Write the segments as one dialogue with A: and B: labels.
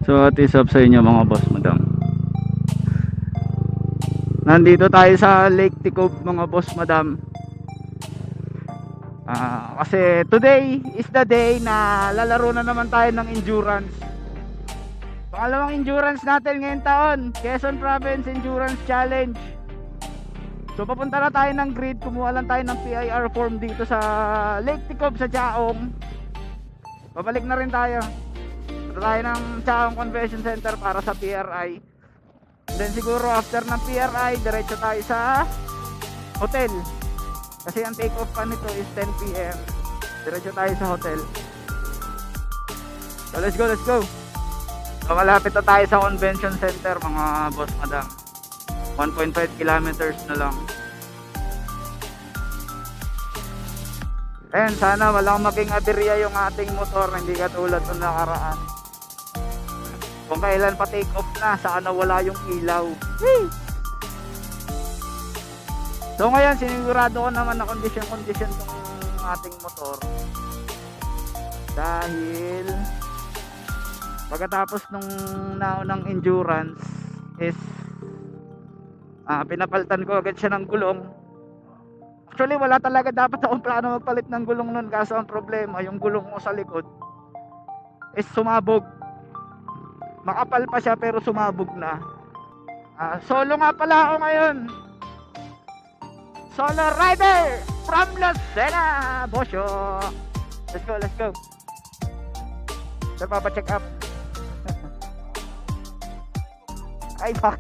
A: So what is up sa inyo mga boss madam? Nandito tayo sa Lake Ticob mga boss madam. Kasi today is the day na lalaro na naman tayo ng endurance. Pangalawang endurance natin ngayong taon, Quezon Province Endurance Challenge. So papunta na tayo ng grid, kumuha lang tayo ng PIR form dito sa Lake Ticob sa Chaong. Babalik na rin tayo. Punta tayo ng Chaong Convention Center para sa PRI. Then siguro after ng PRI, diretso tayo sa hotel. Kasi ang take off pa nito is 10 PM. Diretso tayo sa hotel. So let's go. So malapit na tayo sa convention center mga boss madam. 1.5 kilometers na lang. And sana walang maging aberya yung ating motor, hindi katulad nung nakaraan. Kung kailan pa take off na, sana wala yung ilaw. Whee! So ngayon sinigurado ko naman na condition tong ating motor. Dahil pagkatapos nung naunang endurance is pinapalitan ko agad siya ng gulong. Actually wala talaga dapat akong plano magpalit ng gulong nun, kaso ang problema yung gulong ko sa likod is sumabog. Makapal pa siya pero sumabog na. Solo nga pala ako ngayon. Solo rider from Lucena, Bosyo. Let's go. So papacheck up. Ay fuck.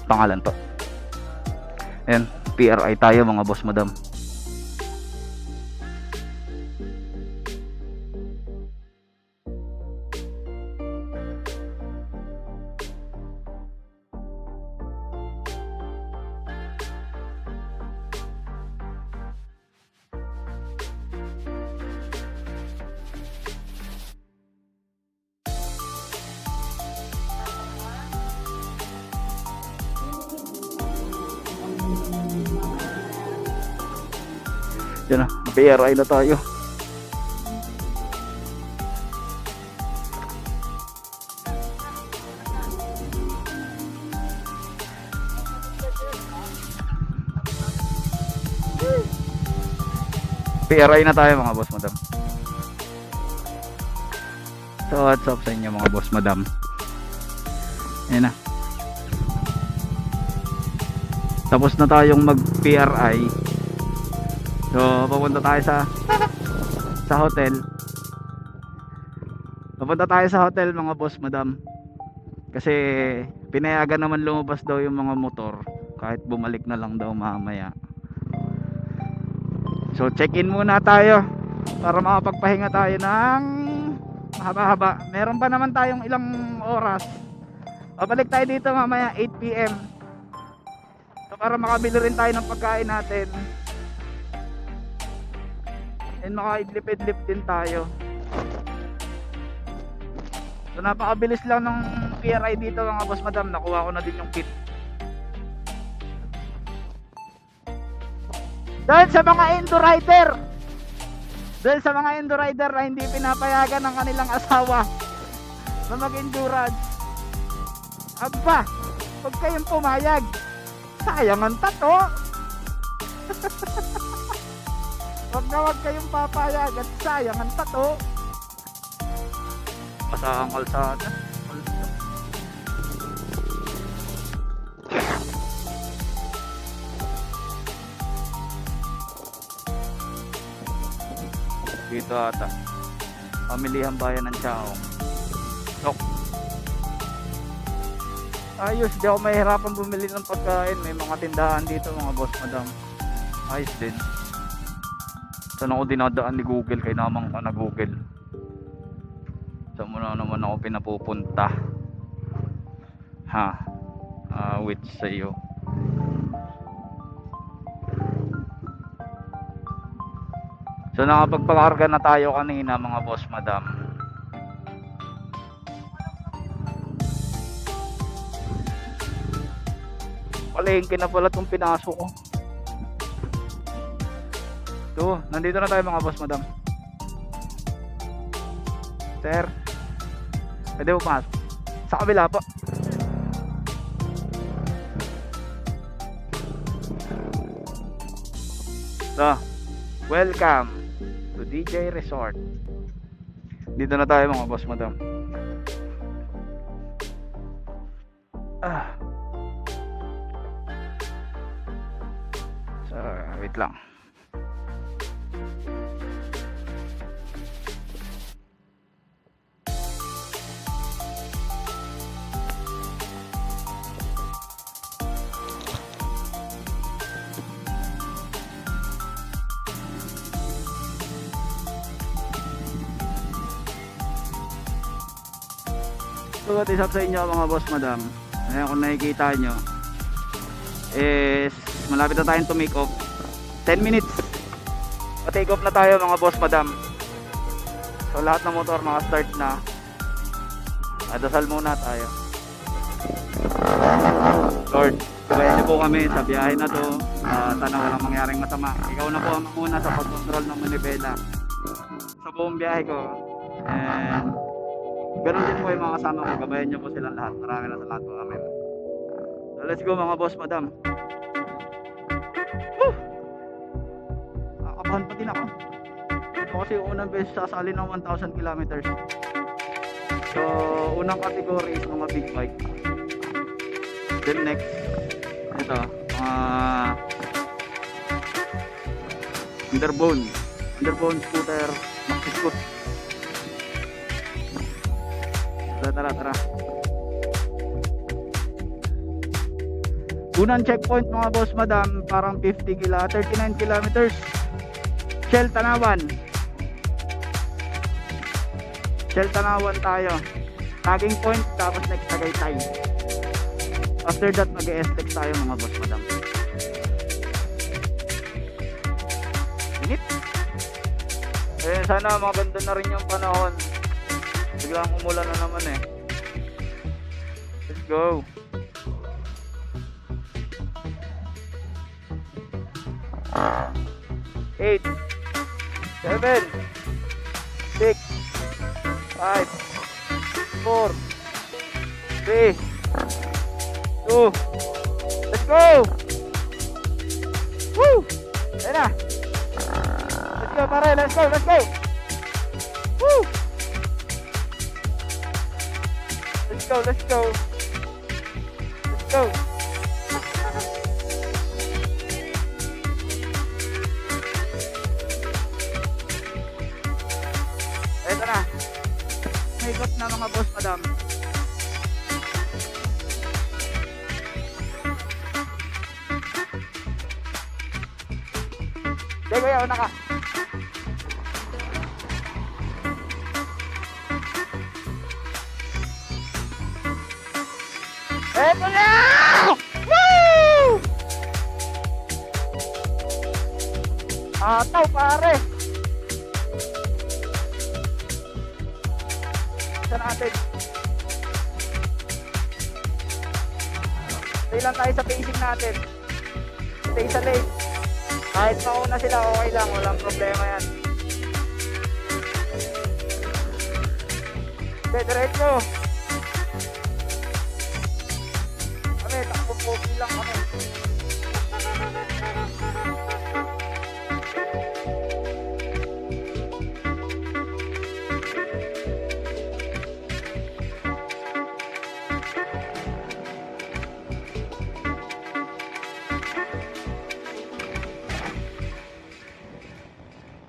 A: Pangalan to. Ayan, PRI tayo mga boss madam. Yan na, PRI na tayo. PRI na tayo mga boss madam. So what's up sa inyo mga boss madam? Yan na. Tapos na tayong mag PRI. So papunta tayo sa hotel. Papunta tayo sa hotel mga boss madam. Kasi pinayagan naman lumabas daw yung mga motor, kahit bumalik na lang daw mamaya. So check in muna tayo para makapagpahinga tayo ng mahaba-haba. Meron pa naman tayong ilang oras. Babalik tayo dito mamaya 8 PM. So para makabili rin tayo ng pagkain natin. And makaidlip-idlip din tayo. So napakabilis lang ng PRI dito mga boss madam. Nakuha ko na din yung kit. Dahil sa mga endo rider na hindi pinapayagan ng kanilang asawa na mag-endurance, aba, huwag kayong pumayag. Sayang ang tato. Huwag kayong papayag at sayang ang tato. Masahang kalsada. Dito ata pamilihan bayan ng Chaong. Tok. Ayos, di ako mahirapan bumili ng pagkain. May mga tindahan dito mga boss madam. Ayos din. Saan ako dinadaan ni Google? Kaya naman ka na Google. Saan mo na naman ako pinapupunta? Which sa'yo? So nakapagpakarga na tayo kanina mga boss madam. Palengke na pala itong pinasok ko. So, nandito na tayo mga boss, madam. Sir, pwede mo pasok? Sa kabila po. So, welcome to DJ Resort. Dito na tayo mga boss, madam. So, wait lang. So what is up sa inyo mga boss, madam? Ayan, kung nakikita nyo is malapit na tayong to make off. 10 minutes pa-take off na tayo mga boss, madam. So lahat ng motor naka-start na. Adasal muna tayo. Lord, gabayan niyo po kami sa biyahe na to. Sana walang mangyaring masama. Ikaw na po ang muna sa pag-control ng manibela sa buong biyahe ko. And ganun din po yung mga kasama ko. Gabayan niyo po silang lahat. Maraming salamat po. Amen. So let's go mga boss, madam. Woo! Nakakabahan pa din ako. Ito kasi yung unang beses sasali ng 1,000 kilometers. So unang category is mga big bike. Then next, ito underbone scooter, maxi scoot. Tara. Unang checkpoint mga boss, madam, parang 39 kilometers. Shell Tanawan tayo. Tagging point, tapos next Tagaytay. After that mag-e-SLEX tayo mga boss, madam. Init. Sana maganda na rin yung panahon. Biglang umulan na naman eh. Let's go. Eight, 7, 6, 5, 4, 3, 2, let's go! Woo! Ayan na. Let's go pare, let's go! Woo! Let's go. Eto na. May got na mga boss, madam. Sige, kuya, una ka. Eto na! Woo! Ataw pare. Isa natin. Stay lang tayo sa pacing natin. Stay sa lane. Kahit mauna sila, okay lang. Walang problema yan. Diretso. Takbo-pogi lang kami.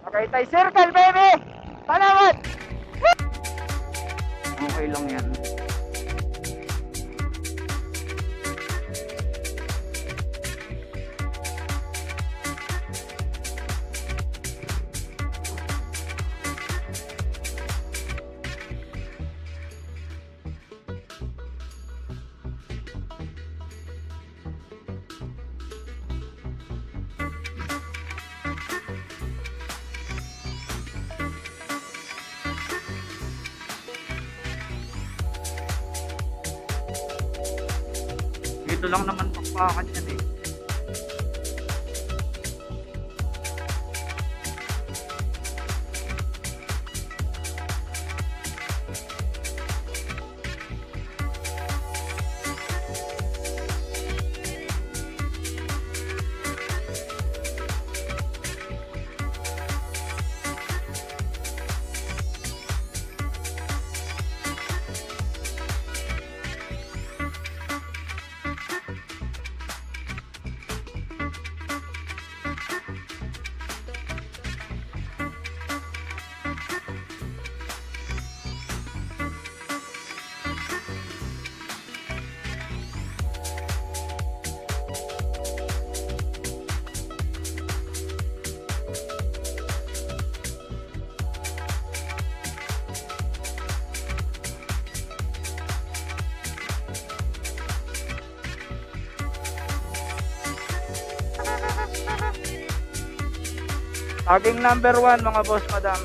A: Tagaytay Circle, baby! Salamat! Okay lang yan. Dito lang naman pakpakan yan eh. Tagging number 1 mga boss madam.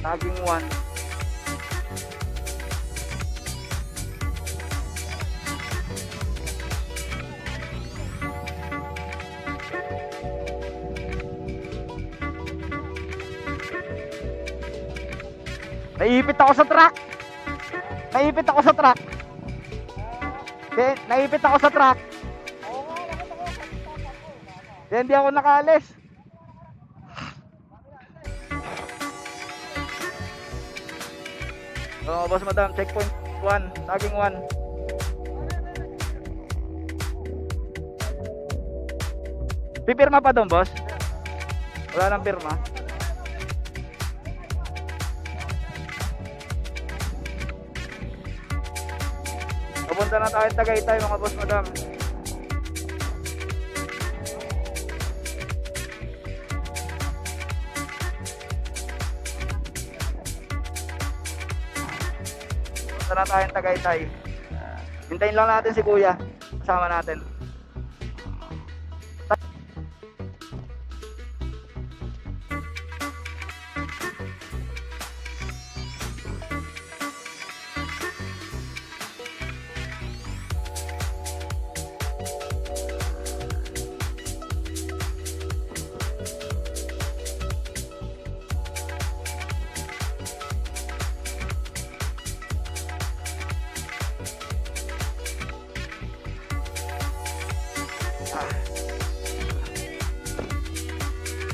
A: Tagging 1. Naipit ako sa truck. Naipit ako sa truck. Naipit ako sa truck. Hindi ako nakaalis. Oh, boss madam, checkpoint 1, tagging 1. Pipirma pa doon, boss? Wala nang pirma. Pupunta na tayo Tagaytay mga boss madam. Pupunta na tayo Tagaytay. Hintayin lang natin si kuya. Kasama natin.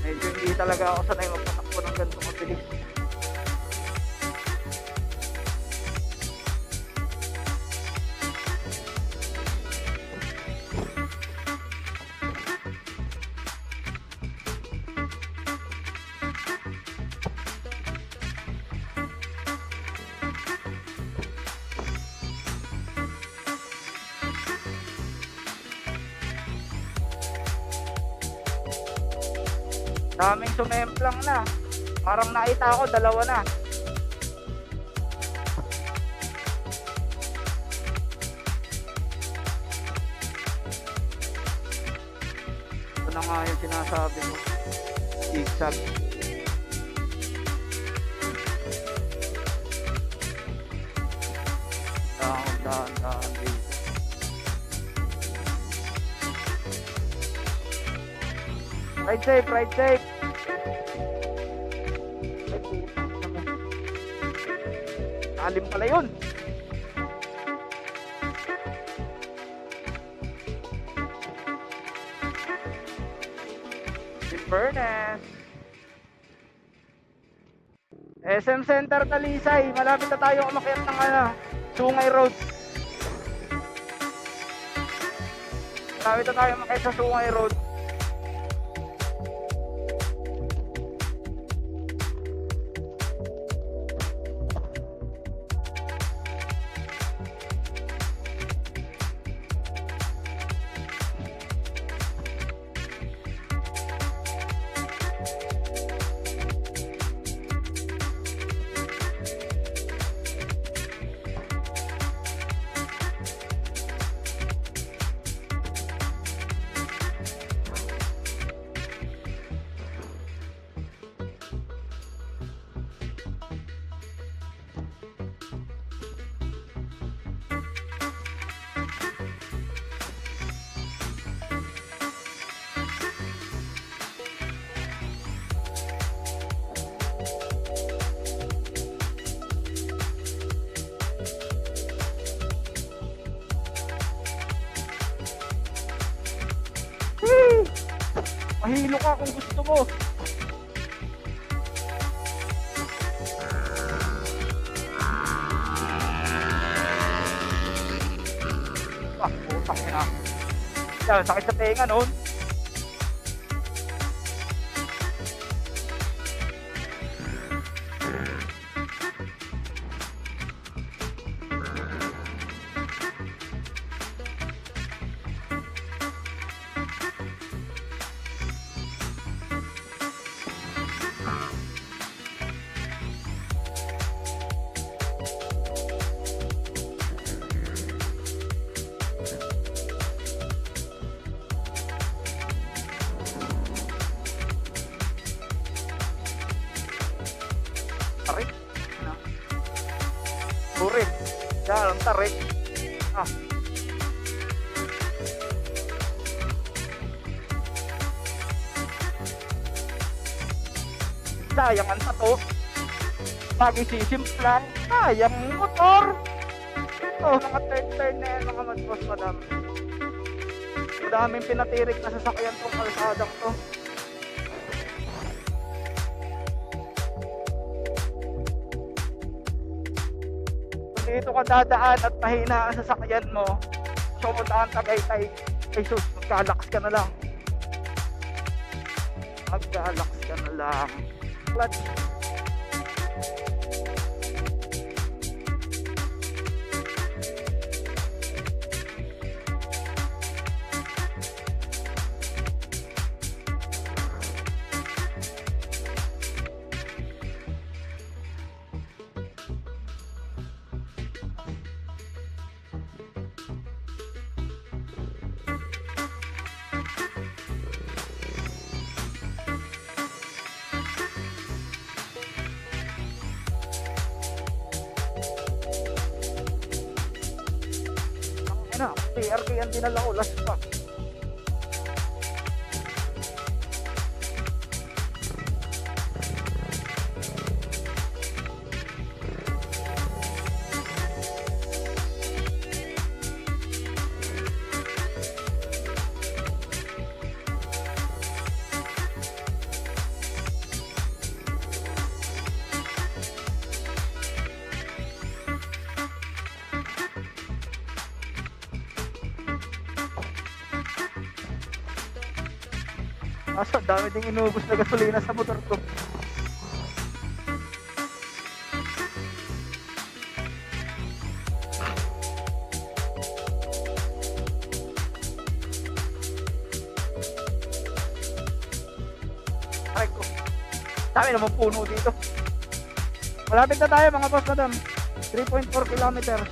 A: Medyo hindi talaga ako sanay magpatakbo ng ganito mabilis. Daming sumemplang na. Parang nakita ko, dalawa na. Ito na nga yung sinasabi mo. Zigzag. Dahan dito. Ride safe, ride safe. Alim pala yun. Inverness. SM Center Talisay. Malapit na tayo umakyat ng Sungay Road. Malapit na tayo umakyat sa Sungay Road. Mahilo ka kung gusto mo. Putang ina. Yan, sakit sa tenga noon. trip. Yan, ang tarik. Ah. Sayang ang tato. Lagi sisimplan. Sayang motor. Ito, mga turn na yan mga boss madam. Madaming pinatirik na sasakyan tong kalsadang to. Kung dito ka dadaan at mahina ang sasakyan mo, sumunta ang Tagaytay. Ay sus, magka-lax ka na lang. Magka-lax ka na lang. Clutch. Na, PRK ang dinala ko last pa. Asa, dami ding inubos na gasolina sa motor ko. Aray ko. Dami naman puno dito. Malapit na tayo mga boss madam. 3.4 kilometers.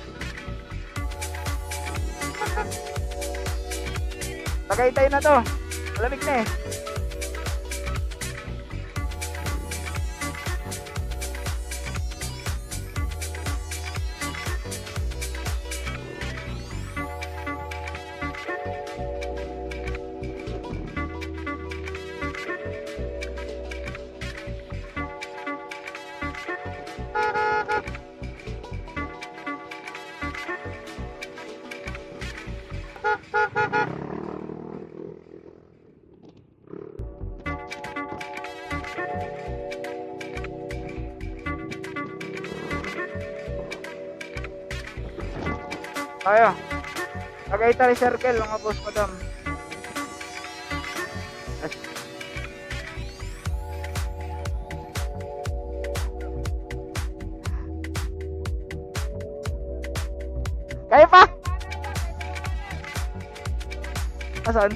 A: Tagaytay na to. Malamig na eh. Tayo. Tagaytay Circle mga boss madam. Kaya pa? Asan?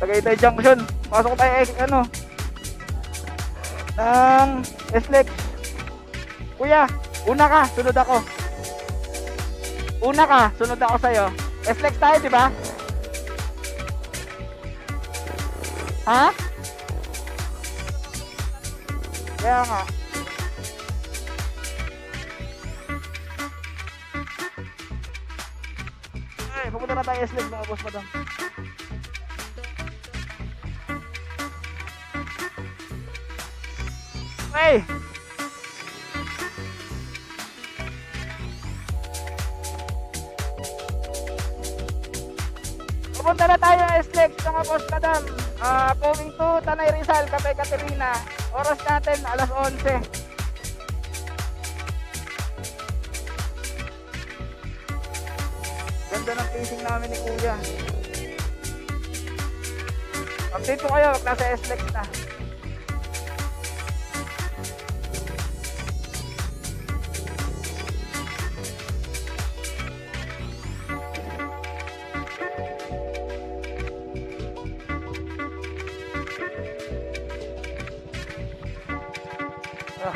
A: Tagaytay Junction. Pasok tayo ano ng SLEX. Kuya, una ka, sunod ako. Una ka, sunod ako sa'yo. SLEX tayo, di ba? Ha? Kaya nga. Ay, pupunta na tayo SLEX mga boss madam. Hey! Pupunta na tayo sa SLEX mga boss madam. Going to Tanay Rizal, Cafe Caterina. Oras natin alas 11. ganda ng casing namin ni Kuya. Update ko kayo, nasa S-Lex na. Ah.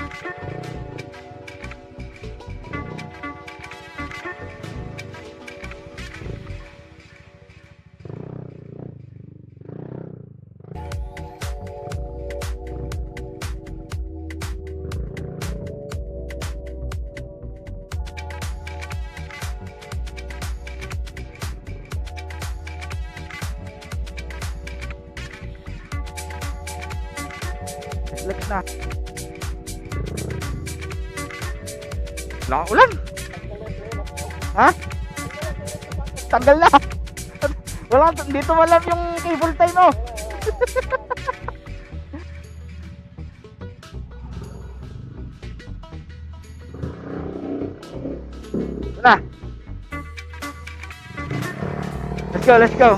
A: Flex na. Wala kang ulan. Ha? Tanggal na. Wala, dito walang yung cable tie mo. Wala. Let's go, let's go.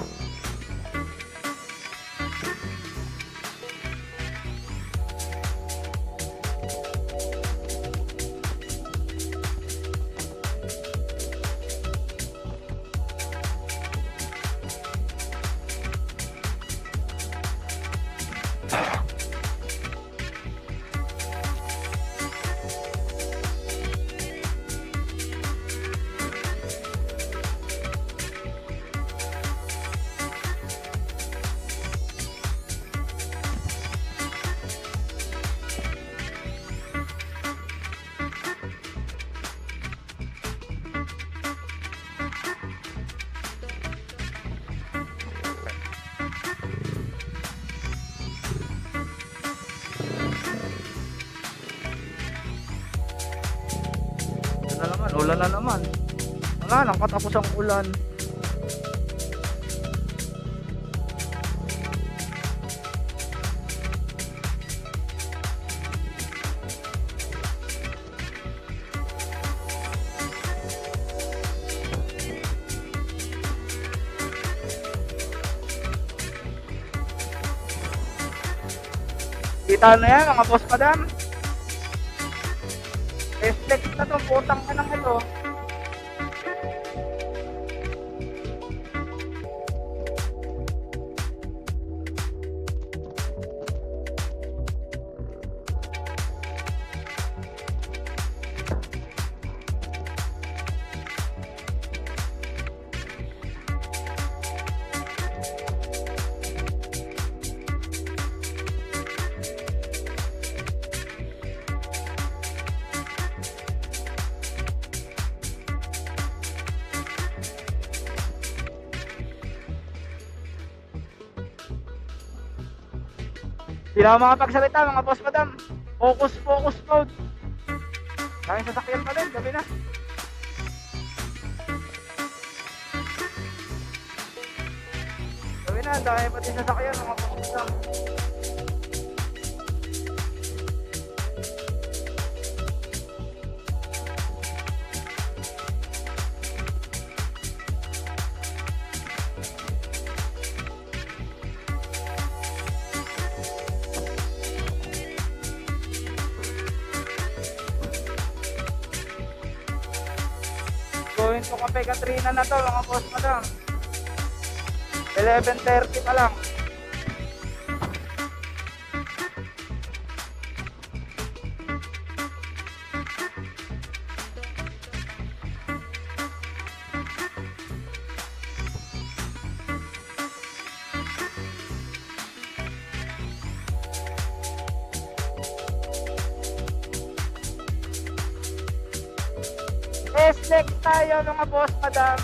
A: Ulan na naman. Wala nang katapos ang ulan. Kita na yan mga boss madam. S-Lex na to, putang ka ng ito. Hindi na ako makapagsalita mga boss madam. Focus mode. Daming sasakyan pa din, gabi na. Gabi na, dami pa din sasakyan mga boss madam. Going to Cafe Katrina na to mga boss madam. 11:30 pa lang. S-Lex tayo mga boss madam.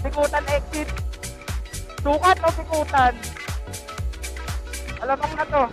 A: Bikutan exit. Sukat o bikutan? Alamang na to.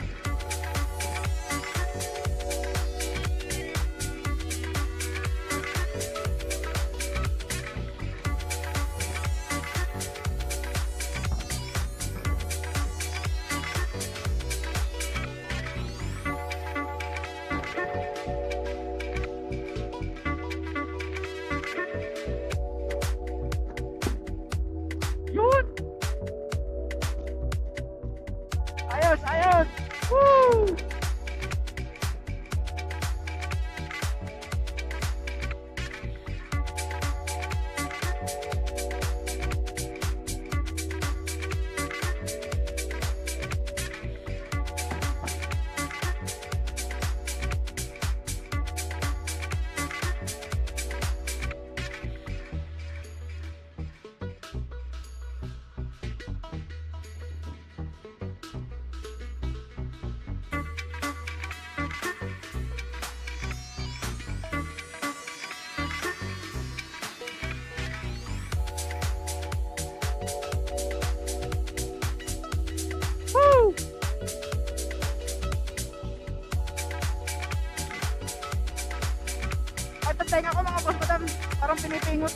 A: Parang pinipingot.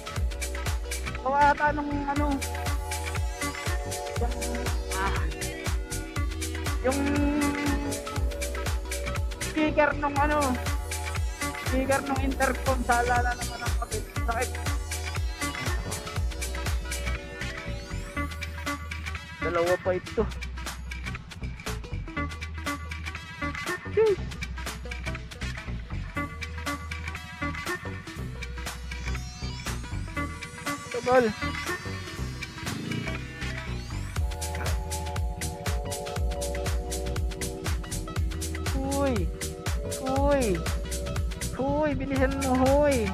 A: Gawa ata nung ano. Yung speaker nung ano. Speaker nung intercom. Saalala naman ang kapit. Sakit. Dalawa pa ito. Jeez. Tol. Huy. Huy. Huy, bilisan mo, huy.